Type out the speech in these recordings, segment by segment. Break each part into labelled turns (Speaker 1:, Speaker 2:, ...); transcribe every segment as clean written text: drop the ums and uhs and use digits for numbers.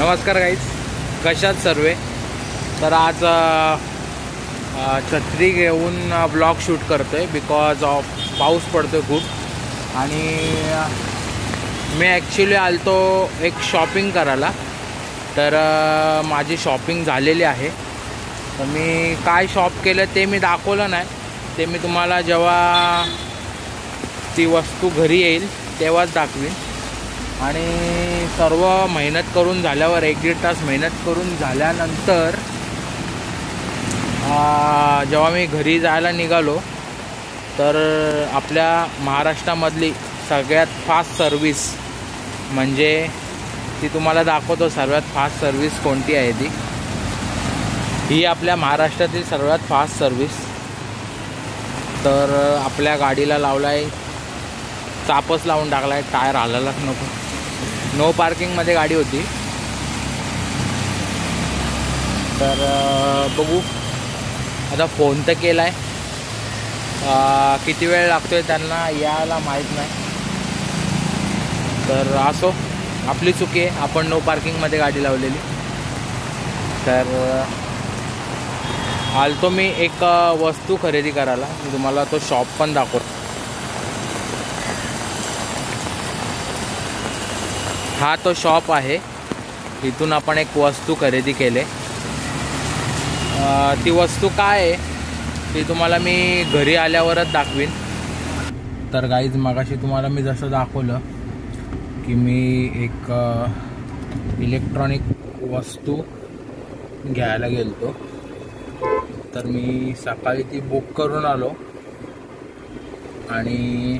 Speaker 1: नमस्कार गाईज, कशात सर्वे. तर आज छत्री घेऊन ब्लॉग शूट करतोय बिकॉज ऑफ पाऊस पडतोय खूप. आणि मी ॲक्च्युली आलतो एक शॉपिंग करायला. तर माझी शॉपिंग झालेली आहे. तर मी काय शॉप केलं ते मी दाखवलं नाही. ते मी तुम्हाला जेव्हा ती वस्तू घरी येईल तेव्हाच दाखवीन. आणि सर्व मेहनत करून झाल्यावर 1-1.5 तास मेहनत करून झाल्यानंतर जेव्हा मी घरी जायला निघालो तर आपल्या महाराष्ट्रामधली सगळ्यात फास्ट सर्विस म्हणजे ती तुम्हाला दाखवतो. सर्वात फास्ट सर्विस कोणती आहे ती, ही आपल्या महाराष्ट्रातील सर्वात फास्ट सर्विस. तर आपल्या गाडीला लावलाय चापच लावून टाकलाय, टायर हालायलाच नको. नो पार्किंगमध्ये गाडी होती. तर बघू आता. फोन तर केला आहे, किती वेळ लागतो आहे त्यांना यायला माहीत नाही. तर असो, आपली चुकी आहे, आपण नो पार्किंगमध्ये गाडी लावलेली. तर आलतो मी एक वस्तू खरेदी करायला. मी तुम्हाला तो शॉप पण दाखवतो. हा तो शॉप आहे. इथून आपण एक वस्तू खरेदी केले. ती वस्तू काय आहे ती तुम्हाला मी घरी आल्यावरच दाखवीन. तर गाईज, मगाशी तुम्हाला मी जसं दाखवलं की मी एक इलेक्ट्रॉनिक वस्तू घ्यायला गेलतो. तर मी सकाळी ती बुक करून आलो आणि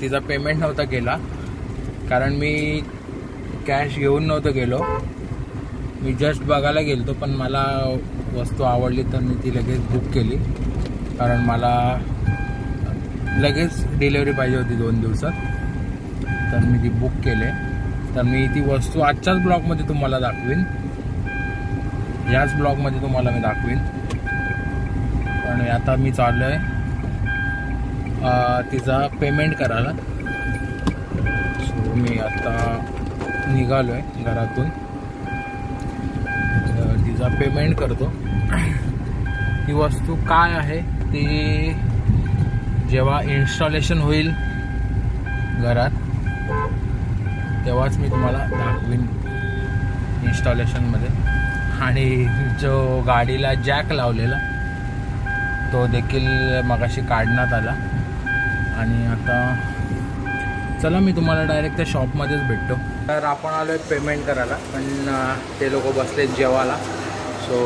Speaker 1: तिचा पेमेंट नव्हता केला कारण मी कॅश घेऊन नव्हतं गेलो. मी जस्ट बघायला गेलतो, पण मला वस्तू आवडली तर मी ती लगेच बुक केली. कारण मला लगेच डिलेवरी पाहिजे होती 2 दिवसात. तर मी ती बुक केले. तर मी ती वस्तू आजच्याच ब्लॉगमध्ये तुम्हाला दाखवीन. याच ब्लॉगमध्ये तुम्हाला मी दाखवीन. पण आता मी चाललो आहे तिचा पेमेंट करायला. सो मी आता निघालो आहे घरातून. तिचा पेमेंट करतो. ती वस्तू काय आहे ती जेव्हा इन्स्टॉलेशन होईल घरात तेव्हाच मी तुम्हाला दाखवीन इन्स्टॉलेशनमध्ये. आणि जो गाडीला जॅक लावलेला तो देखील मगाशी काढण्यात आला. आणि आता चला, मी तुम्हाला डायरेक्ट त्या शॉपमध्येच भेटतो. तर आपण आलो आहे पेमेंट करायला, पण ते लोक बसलेत जेवायला. सो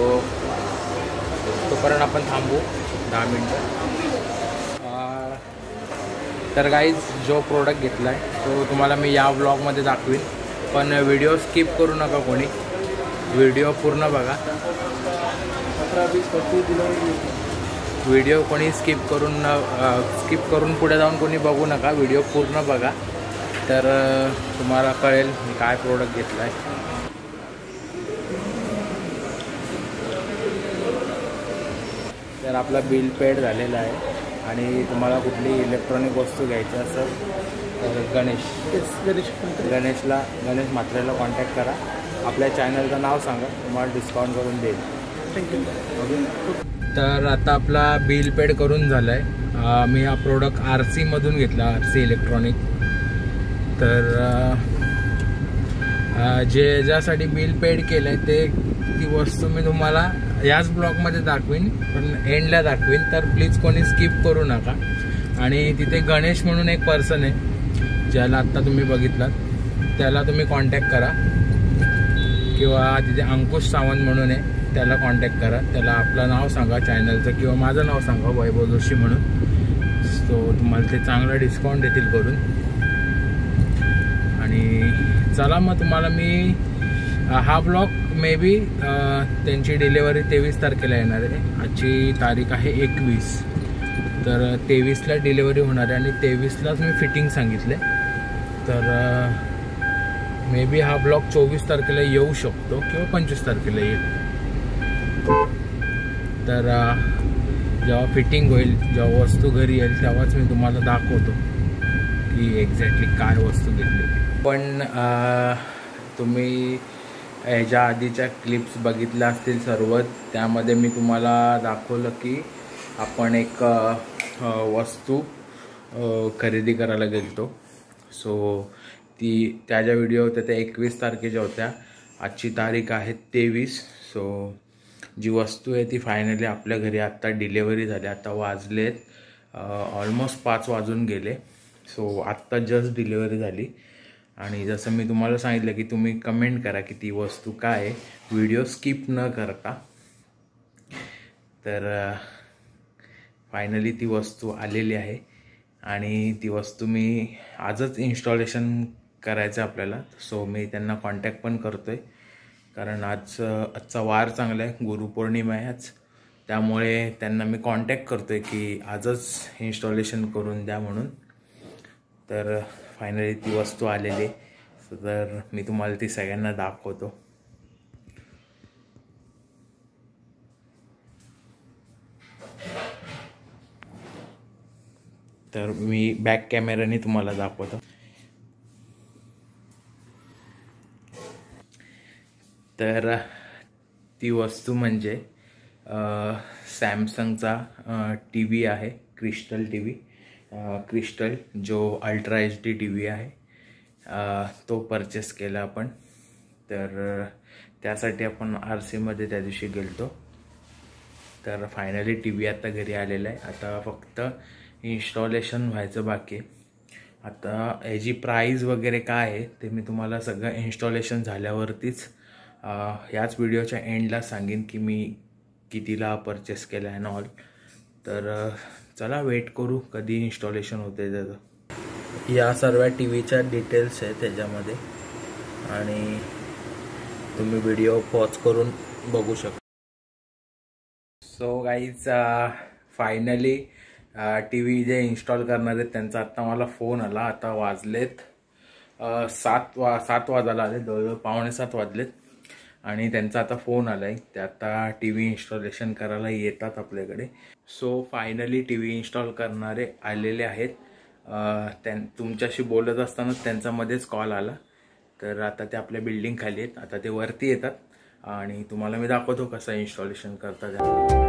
Speaker 1: तोपर्यंत आपण थांबू 10 मिनटं. तर गाईज, जो प्रोडक्ट घेतला आहे तो तुम्हाला मी या ब्लॉगमध्ये दाखवीन. पण व्हिडिओ स्किप करू नका कोणी, व्हिडिओ पूर्ण बघा. व्हिडिओ कोणी स्किप करून पुढे जाऊन कोणी बघू नका. व्हिडिओ पूर्ण बघा, तर तुम्हाला कळेल मी काय प्रोडक्ट घेतला आहे. तर आपला बिल पेड झालेला आहे. आणि तुम्हाला कुठली इलेक्ट्रॉनिक वस्तू घ्यायची असेल तर गणेश म्हात्रेला कॉन्टॅक्ट करा. आपल्या चॅनलचं नाव सांगा, तुम्हाला डिस्काउंट करून देईल. थँक्यू. तर आता आपला बिल पेड करून झाला आहे. मी हा प्रोडक्ट RCमधून घेतला, RC इलेक्ट्रॉनिक. तर ज्यासाठी बिल पेड केलं आहे ती वस्तू मी तुम्हाला याच ब्लॉगमध्ये दाखवीन, पण एंडला दाखवीन. तर प्लीज कोणी स्किप करू नका. आणि तिथे गणेश म्हणून एक पर्सन आहे ज्याला आत्ता तुम्ही बघितलात, त्याला तुम्ही कॉन्टॅक्ट करा. किंवा तिथे अंकुश सावंत म्हणून आहे, त्याला कॉन्टॅक्ट करा. त्याला आपलं नाव सांगा चॅनलचं, किंवा माझं नाव सांगा वैभव जोशी म्हणून. सो तुम्हाला ते चांगलं डिस्काउंट देतील करून. आणि चला मग, तुम्हाला मी हा ब्लॉग मे बी त्यांची डिलेवरी 23 तारखेला येणार आहे. आजची तारीख आहे 21. तर 23ला डिलेवरी होणार आहे आणि 23लाच मी फिटिंग सांगितले. तर मे बी हा ब्लॉग 24 तारखेला येऊ शकतो किंवा 25 तारखेला येईल. तर जेव्हा फिटिंग होईल, जेव्हा वस्तू घरी येईल तेव्हाच मी तुम्हाला दाखवतो की एक्झॅक्टली काय वस्तू घेतली. पण तुम्ही ह्याच्या आधीच्या क्लिप्स बघितल्या असतील सर्व, त्यामध्ये मी तुम्हाला दाखवलं की आपण एक वस्तू खरेदी करायला गेलतो. सो त्या ज्या व्हिडिओ होत्या त्या 21 तारखेच्या होत्या. आजची तारीख आहे 23. सो जी वस्तू आहे ती फायनली आपल्या घरी आत्ता डिलेवरी झाली. आता वाजलेत ऑलमोस्ट 5 वाजून गेले. सो आत्ता जस्ट डिलेवरी झाली. आणि जसं मी तुम्हाला सांगितलं की तुम्ही कमेंट करा की ती वस्तू काय आहे, व्हिडिओ स्किप न करता. तर फायनली ती वस्तू आलेली आहे आणि ती वस्तू मी आजच इन्स्टॉलेशन करायचं आपल्याला. सो मी त्यांना कॉन्टॅक्ट पण करतो आहे, कारण आजचा वार चांगला आहे, गुरुपौर्णिमा आहे आज. त्यामुळे त्यांना मी कॉन्टॅक्ट करतो आहे की आजच इन्स्टॉलेशन करून द्या म्हणून. तर फायनली ती वस्तू आलेली आहे. तर मी तुम्हाला ती सगळ्यांना दाखवतो. तर मी बॅक कॅमेराने तुम्हाला दाखवतो. तर ती वस्तू म्हणजे सॅमसंगचा टी व्ही आहे, क्रिस्टल टी व्ही. क्रिस्टल जो अल्ट्रा HD टी व्ही आहे, तो परचेस केला आपण. तर त्यासाठी आपण RCमध्ये त्या दिवशी गेलतो. तर फायनली टी व्ही आता घरी आलेला आहे. आता फक्त इन्स्टॉलेशन व्हायचं बाकी. आता याची प्राईज वगैरे काय आहे ते मी तुम्हाला सगळं इन्स्टॉलेशन झाल्यावरतीच याच व्हिडिओच्या एंडला सांगेन की मी कितीला परचेस केलं आहे ना ऑल. तर चला वेट करू कधी इन्स्टॉलेशन होते त्याचं. या सर्व टी व्हीच्या डिटेल्स आहेत त्याच्यामध्ये आणि तुम्ही व्हिडिओ पॉज करून बघू शकता. So guys finally T V J install करणार आहेत त्यांचा आत्ता मला फोन आला. आता वाजलेत 7 वाजायला आले, जवळजवळ 6:45 वाजलेत आणि त्यांचा आता फोन आला आहे. ते आता टी व्ही इन्स्टॉलेशन करायला येतात आपल्याकडे. So finally T V install करणारे आलेले आहेत. तुमच्याशी बोलत असताना त्यांचा मध्येच कॉल आला. तर आता ते आपल्या बिल्डिंग खाली आहेत. आता ते वरती येतात आणि तुम्हाला मी दाखवतो कसं इन्स्टॉलेशन करतात.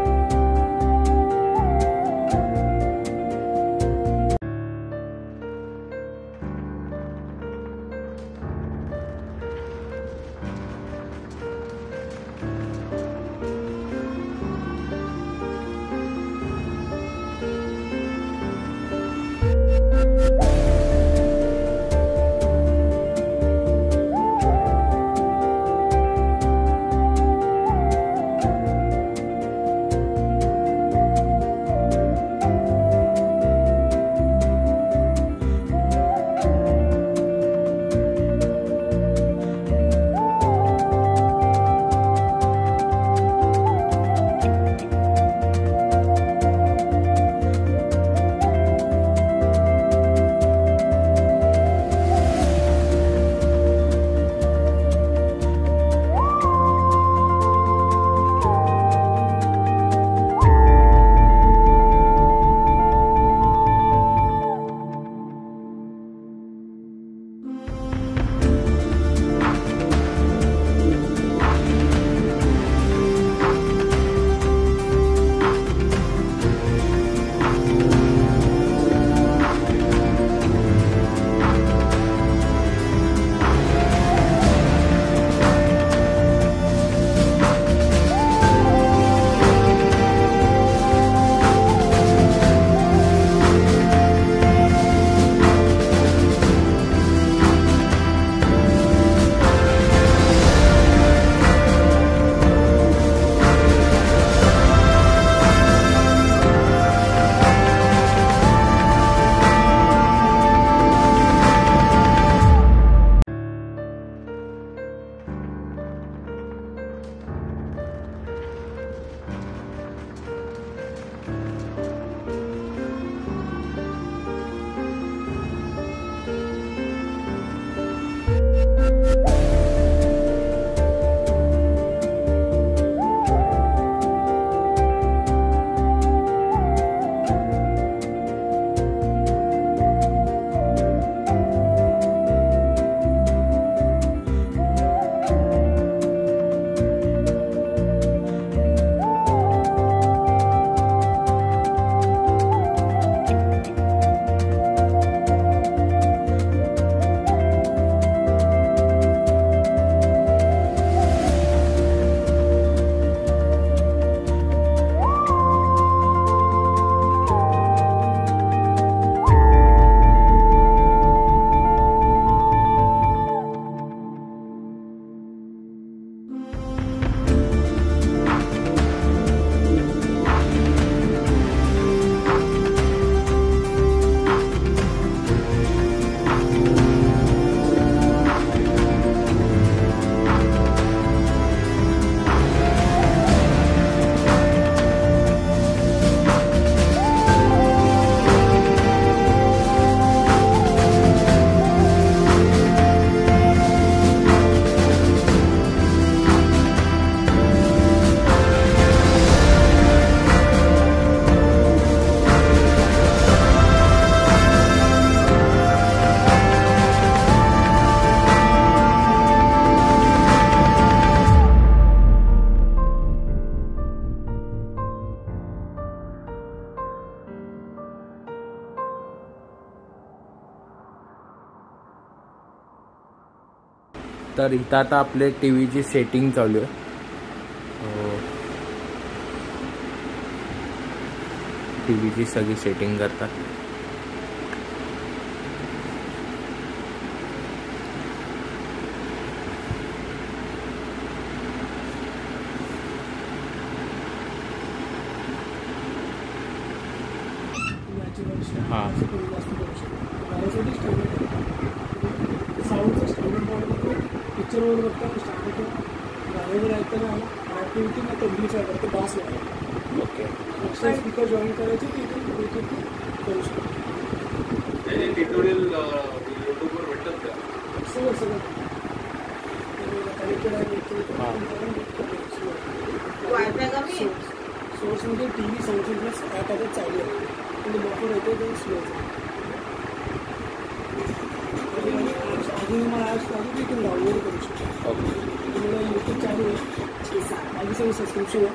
Speaker 1: तर इथं आता आपले टी व्हीची सेटिंग चालू आहे. टी व्हीची सगळी सेटिंग करतात. हां
Speaker 2: साऊंडचं स्टँडर्ड मॉडेल पिक्चरवर बघता स्टँडर्ड गाण्यावर ऐकताना ॲक्टिव्हिटी मग ॲम्प्लिफाय करते बास लावायला.
Speaker 1: ओके.
Speaker 2: एक्स्ट्रा स्पीकर जॉईन करायचे की इथे करू शकतो.
Speaker 3: ट्युटोरियल यूट्यूबवर भेटतात का?
Speaker 2: सगळं सगळं कनेक्टेड आहे. सोर्समध्ये T V sound plus app आता चालू आहे. म्हणजे बफर येते ते स्लो अजून मला ॲप्स लागू इथून डाउनलोड करू शकतो. तुम्हाला यूट्यूब चालू आहे. माझी सगळी सबस्क्रिप्शन आहे.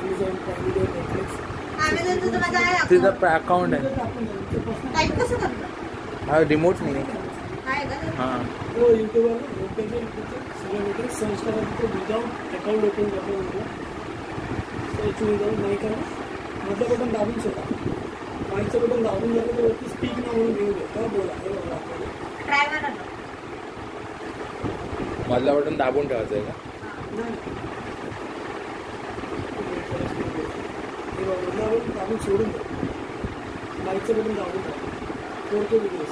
Speaker 2: Amazon prime video, Netflix.
Speaker 1: तिथं अकाउंट आहे. हा रिमोट नाही हां.
Speaker 2: हो यूट्यूबवर सगळं भेटेल. सर्च करा तिथे विदाउट अकाउंट ओपन करतो. सर्च विदाउट नाही करा. मधलं बटन दाबून सोडा. माईकचं बटन दाबून जातं तर वरती स्पीक ना म्हणून घेऊन देतो. बोला
Speaker 1: मधलं बटन दाबून ठेवायचं आहे का?
Speaker 2: दाबून सोडून द्या. माईकचं बटन दाबून ठेवा. 4K व्हिडिओज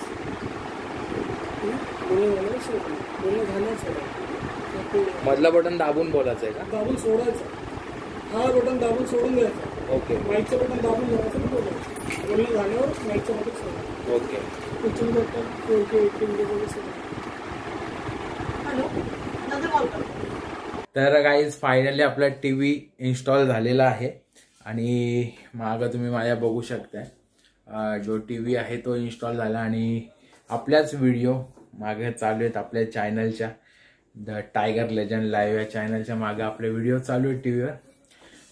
Speaker 2: बोलणं सोडून बोलणं झालं सोडा.
Speaker 1: मधलं बटन दाबून बोलायचं आहे का?
Speaker 2: दाबून सोडायचं. हा बटन दाबून सोडून द्यायचं.
Speaker 1: ओके.
Speaker 2: माईकचं बटन दाबून द्यायचं आणि बोलायचं. बोलणं झाल्यावर माईकचं बटन सोडायचं.
Speaker 1: Okay.
Speaker 2: Picture button 4K 18 video सोडा.
Speaker 1: तर गाईज फायनली आपला टी व्ही इन्स्टॉल झालेला आहे आणि मागं तुम्ही माझ्या बघू शकताय. जो टी व्ही आहे तो इन्स्टॉल झाला आणि आपल्याच व्हिडिओ मागे चालू आहेत आपल्या चॅनलच्या. द टायगर लेजंड लाईव्ह या चॅनलच्या मागे आपले व्हिडिओ चालू आहेत टी व्हीवर.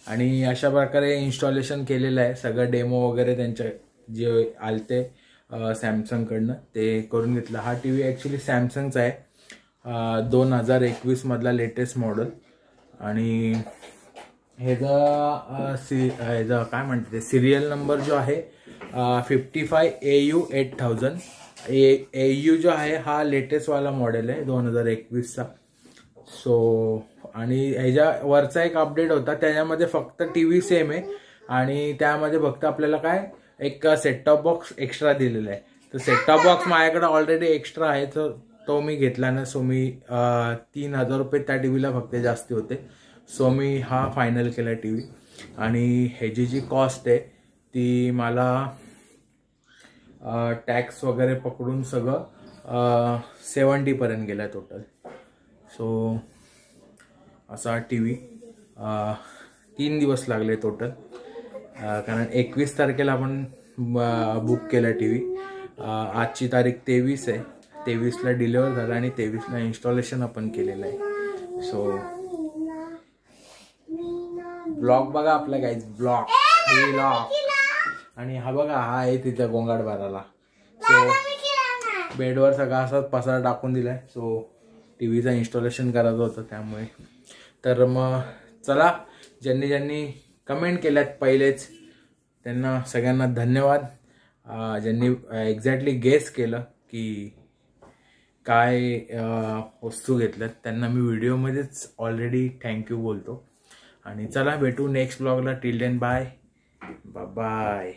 Speaker 1: आणि अशा प्रकारे इन्स्टॉलेशन केलेलं आहे. सगळं डेमो वगैरे त्यांच्या जे आलते सॅमसंगकडनं ते करून घेतलं. हा टी व्ही ॲक्च्युली सॅमसंगचा आहे. 2021 मधला लेटेस्ट मॉडेल. आणि ह्याचा काय म्हणते ते सिरियल नंबर जो आहे 55 AU 8000. AU जो आहे हा लेटेस्टवाला मॉडेल आहे 2021चा. सो आणि ह्याच्यावरचा एक अपडेट होता त्याच्यामध्ये फक्त टी व्ही सेम आहे आणि त्यामध्ये फक्त आपल्याला काय एक सेट टॉप बॉक्स एक्स्ट्रा दिलेला आहे. तर सेट टॉप बॉक्स माझ्याकडे ऑलरेडी एक्स्ट्रा आहे तर तो मी घेतला ना. सो मी 3000 रुपये त्या टी व्हीला फक्त जास्ती होते. सो मी हा फायनल केला टी व्ही. आणि ह्याची जी कॉस्ट आहे ती मला टॅक्स वगैरे पकडून सगळं 70 गेलं टोटल. सो असा टी व्ही 3 दिवस लागले टोटल. कारण 21 तारखेला आपण बुक केला टी व्ही. आजची तारीख 23 आहे. 23ला डिलिव्हर झाला आणि 23ला इन्स्टॉलेशन आपण केलेलं आहे. सो ब्लॉग बघा आपला गाईज ब्लॉग. आणि हा बघा हा आहे तिथं गोंगाट बाराला. सो बेडवर सगळा असाच पसारा टाकून दिलाय. सो टी व्हीचं इन्स्टॉलेशन करायचं होतं त्यामुळे. तर मग चला ज्यांनी कमेंट केल्यात पहिलेच त्यांना सगळ्यांना धन्यवाद. ज्यांनी एक्झॅक्टली गेस केलं की काय वस्तू घेतल्यात त्यांना मी व्हिडिओमध्येच ऑलरेडी थँक्यू बोलतो. आणि चला भेटू नेक्स्ट ब्लॉगला. Till then bye bye.